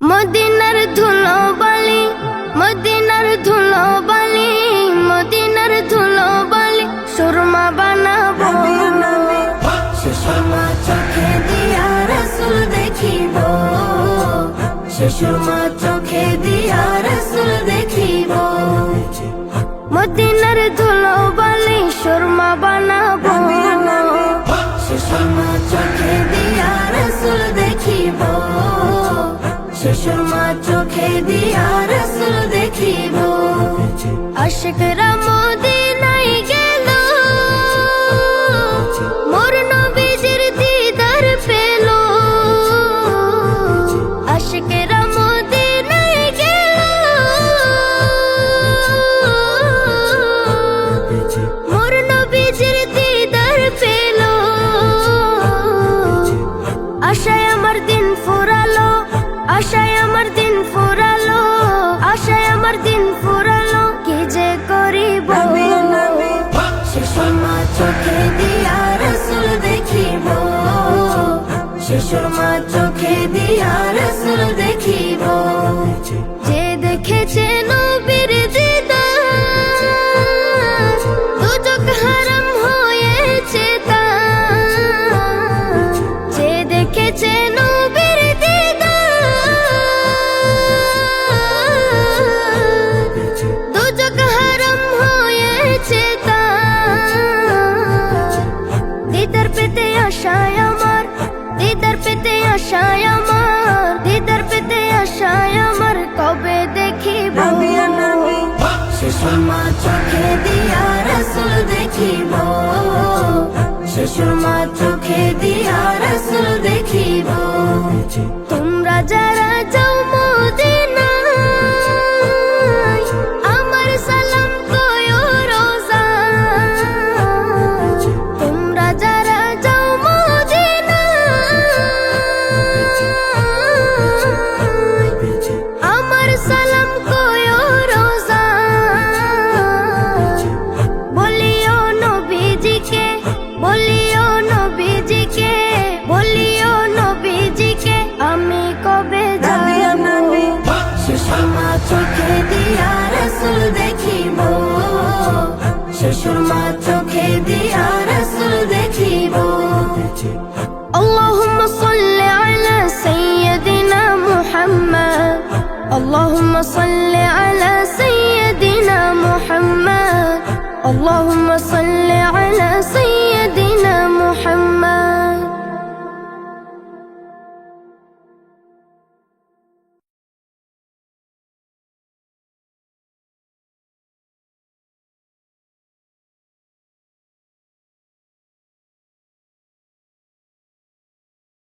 মদিনার ধুলো বালি, মদিনার ধুলো বালি, মদিনার ধুলো বালি সুরমা বানাবো। সে সুরমা চোখে দিয়া রাসূল দেখিব, সে সুরমা চোখে দিয়া রাসূল দেখিব। মদিনার ধুলো বালি সুরমা বানাবো, সে সুরমা চোখে দিয়া রাসূল দেখিব, সে সুরমা চোখে দিয়া রাসূল দেখিব। আশিকরা মদিনায় গেল, মোর নবীজির দিদার পেল। আশিকরা মদিনায় গেল, মোর নবীজির দিদার পেল। আশায় আমার দিন ফুরালো, আশায় আমার দিন ফুরালো, আশায় আমার দিন ফুরালো। কি যে করিব, সে সুরমা চোখে দিয়া রাসূল দেখিব, সে সুরমা চোখে দিয়া রাসূল দেখিব। যে দেখেছে নবীর দিদার, দুজক হারাম হয়েছে তার। যে দেখেছে নবীর দিদার, দুজক হারাম হয়েছে তার। দিদার পেতে আশায় আমার, দিদার পেতে আশায় আমার, দিদার পেতে আশায় আমার। কবে দেখিব, সে সুরমা চোখে দিয়া রাসূল দেখিব, সে সুরমা চোখে দিয়া রাসূল দেখিব। তোমরা যারা যাও মদিনায়, আমার সালাম কয়ো রোজায়। তোমরা যারা যাও মদিনায়, আমার সালাম কয়ো রোজায়। বলিও নবীজিকে, বলিও নবীজিকে, বলিও নবীজিকে আমি কবে যাব। সে সুরমা চোখে দিয়া রাসূল দেখিব, সে সুরমা চোখে দিয়া রাসূল দেখিব। اللهم صل على سيدنا محمد، اللهم صل على سيدنا محمد، اللهم صل